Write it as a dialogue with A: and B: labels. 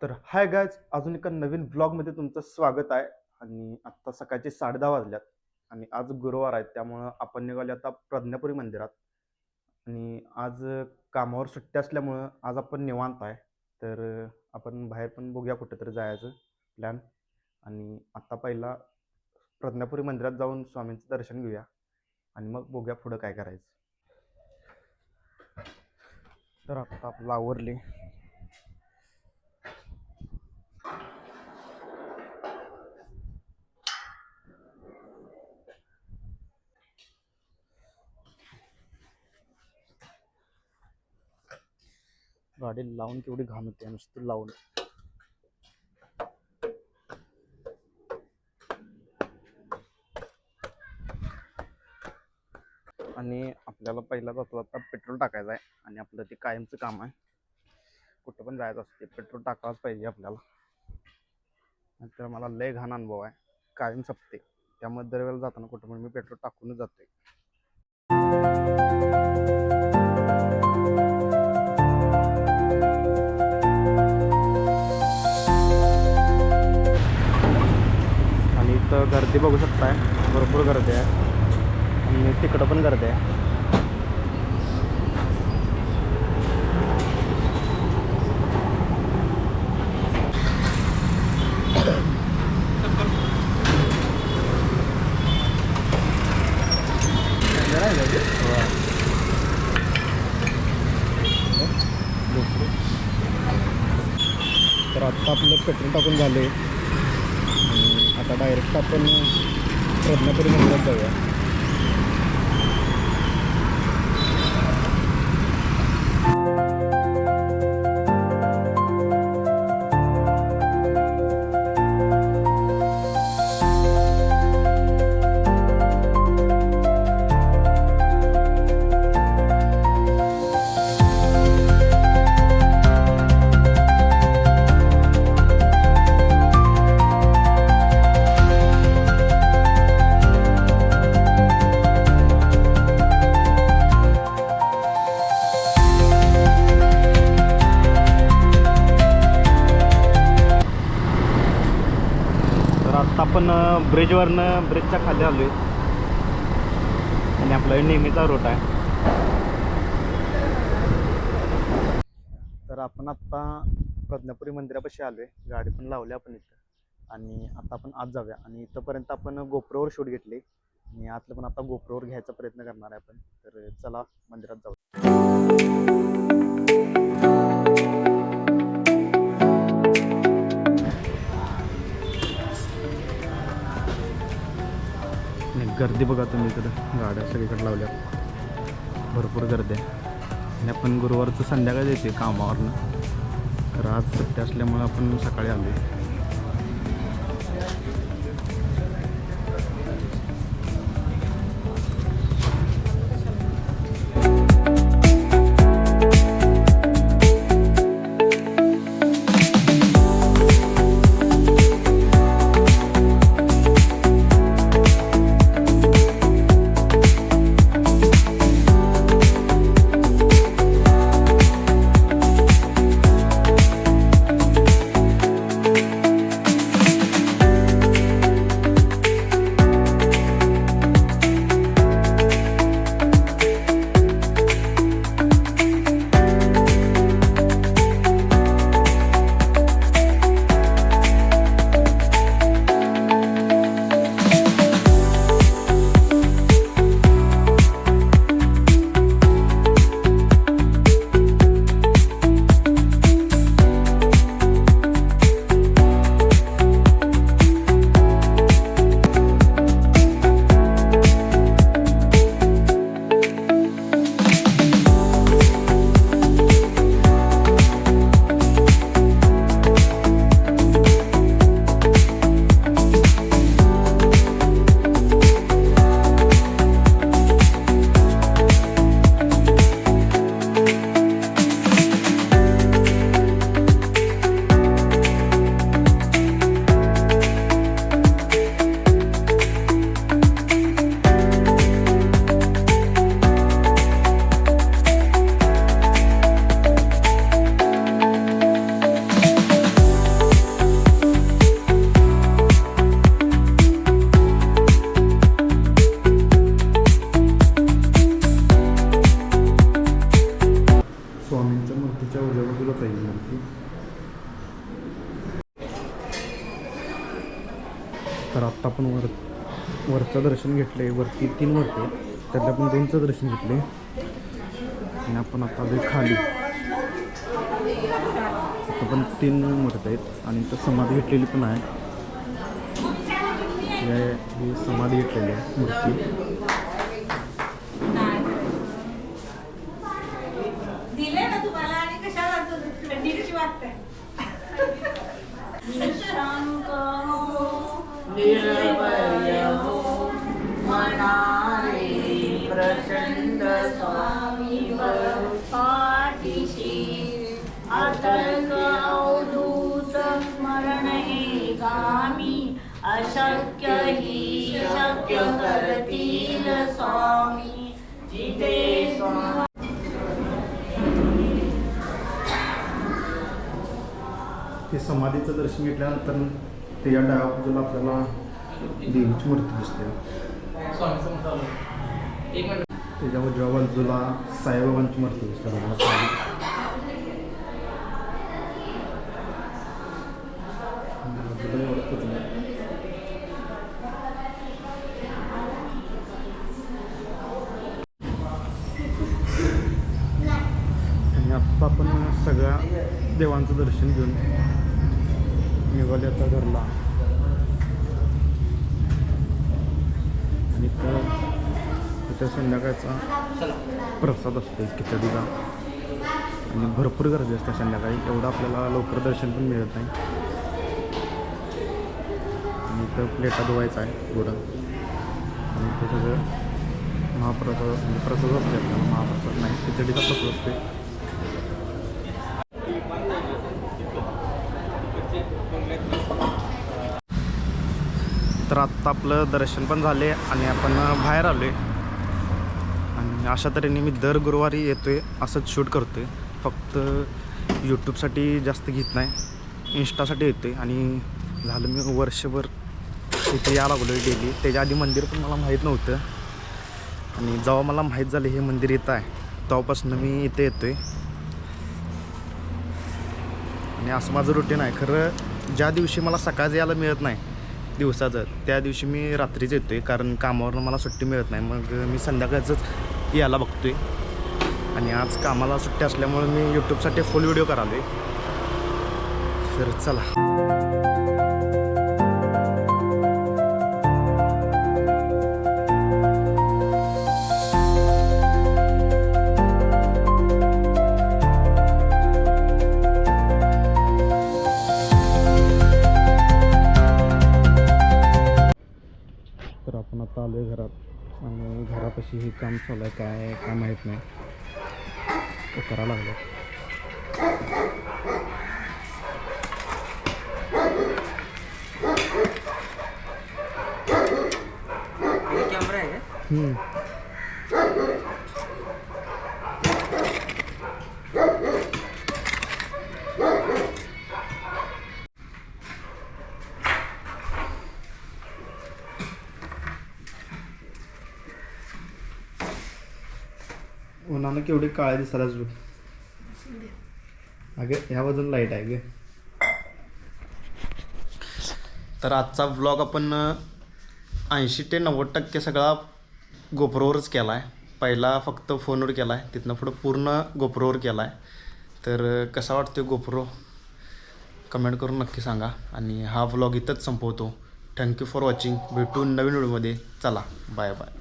A: तर hi guys, अजून एका नवीन व्लॉगमध्ये तुमचं स्वागत आहे. आणि आत्ता सकाळचे 10:30 वाजल्यात आणि आज गुरुवार आहे, त्यामुळं आपण निघालो आता प्रज्ञापुरी मंदिरात. आणि आज कामावर सुट्टी असल्यामुळं आज आपण निवांत आहे. तर आपण बाहेर पण बघूया कुठेतरी जायचं प्लॅन. आणि आत्ता पहिला प्रज्ञापुरी मंदिरात जाऊन स्वामींचं दर्शन घेऊया आणि मग बघूया पुढं काय करायचं. तर आत्ता आपलं आवरले. गाडी लावून केवढी घाण होते नुसतं लावून. आणि आपल्याला पहिला जातो आता पेट्रोल टाकायचं आहे. आणि आपलं ते कायमचं काम आहे, कुठं पण जायचं असते पेट्रोल टाकावंच पाहिजे आपल्याला. नंतर मला लय घाण अनुभव आहे, कायम संपते. त्यामुळे दरवेळेला जाताना कुठं पण मी पेट्रोल टाकूनच जातोय. आणि इथं गर्दी बघू शकताय, भरपूर गर्दी आहे. आणि तिकडं पण गर्दी आहे. तर आत्ता आपलं पेट्रोल टाकून झालं आहे. आता डायरेक्ट आपण प्रज्ञापुरी मंदिरात जाऊया. आता आपण ब्रिजच्या खाली आलो आहे. आणि आपला नेहमीचा रूट आहे. तर आपण आत्ता प्रज्ञापुरी मंदिरापाशी आलो आहे. गाडी पण लावली आपण इथं. आणि आता आपण आत जाऊया. आणि इथंपर्यंत आपण गोप्रोवर शूट घेतले आणि आतलं पण आता गोप्रोवर घ्यायचा प्रयत्न करणार आहे आपण. तर चला मंदिरात जाऊ. गर्दी बघा तुम्ही, इकडं गाड्या सगळीकडे लावल्या, भरपूर गर्दी आहे. आणि आपण गुरुवारचं संध्याकाळी येते कामावरनं. तर आज सुट्टी असल्यामुळे आपण सकाळी आलो आहे. उजव्या बाजूलाच आहे मूर्ती. तर आत्ता आपण वरचं दर्शन घेतलं आहे. वरती 3 मूर्ती आहेत, त्यातल्या आपण 2चं दर्शन घेतले आणि आपण आता आलो खाली. आता पण 3 मूर्ती आहेत आणि इथं समाधी घेतलेली पण आहे. ही समाधी घेतलेली आहे मूर्ती.
B: प्रचंड स्वामी पाठीशी अतर्क अवधूत स्मरण हे गामी अशक्य ही शक्य करतील स्वामी जिथे
A: ते समाधीचं दर्शन घेतल्यानंतर त्याच्या डाव्या बाजूला आपल्याला देवीची मूर्ती दिसते. त्याच्या उजव्या बाजूला साईबाबांची मूर्ती दिसते. आणि आत्ता आपण सगळ्या देवांचं दर्शन घेऊन निघाले आता घरला. आणि इथं संध्याकाळचा प्रसाद असतो खिचडीचा आणि भरपूर गर्दी असते संध्याकाळी. एवढं आपल्याला लवकर दर्शन पण मिळत नाही. आणि इथं प्लेटा धुवायचा आहे पुढं आणि ते सगळं महाप्रसाद म्हणजे प्रसाद असते. आपल्याला महाप्रसाद नाही, खिचडीचा प्रसाद असते. तर आत्ता आपलं दर्शन पण झाले आणि आपण बाहेर आलो आहे. आणि अशा तऱ्हेने मी दर गुरुवारी येतो आहे, असंच शूट करतो आहे. फक्त यूट्यूबसाठी जास्त घेत नाही, इंस्टासाठी येतो आहे. आणि झालं मी वर्षभर इथे यायला लागलो आहे डेली. त्याच्या आधी मंदिर पण मला माहीत नव्हतं आणि जेव्हा मला माहीत झालं हे मंदिर इथं आहे तेव्हापासून मी इथे येतो आहे. आणि असं माझं रुटीन आहे. खरं ज्या दिवशी मला सकाळचं यायला मिळत नाही दिवसाचं, त्या दिवशी मी रात्रीच येतो आहे, कारण कामावरनं मला सुट्टी मिळत नाही. मग मी संध्याकाळचंच यायला बघतो आहे. आणि आज कामाला सुट्टी असल्यामुळे मी यूट्यूबसाठी फुल व्हिडिओ करालो आहे. तर चला. तर आपण आता आलो आहे घरात आणि घरापाशी हे काम चालू आहे. काय माहीत नाही, ते करायला लागलं.
B: कॅमेरा आहे का?
A: उन्हानं केवढी काळ्या दिसायला अगं, ह्या बाजूला लाईट आहे ग. तर आजचा व्लॉग आपण 80 ते 90% सगळा गोप्रोवरच केला आहे. पहिला फक्त फोनवर केला आहे, तिथनं पुढं पूर्ण गोप्रोवर केला आहे. तर कसा वाटतो गोप्रो कमेंट करून नक्की सांगा. आणि हा व्लॉग इथंच संपवतो. Thank you for watching. भेटू नवीन व्हिडिओमध्ये. चला, बाय बाय.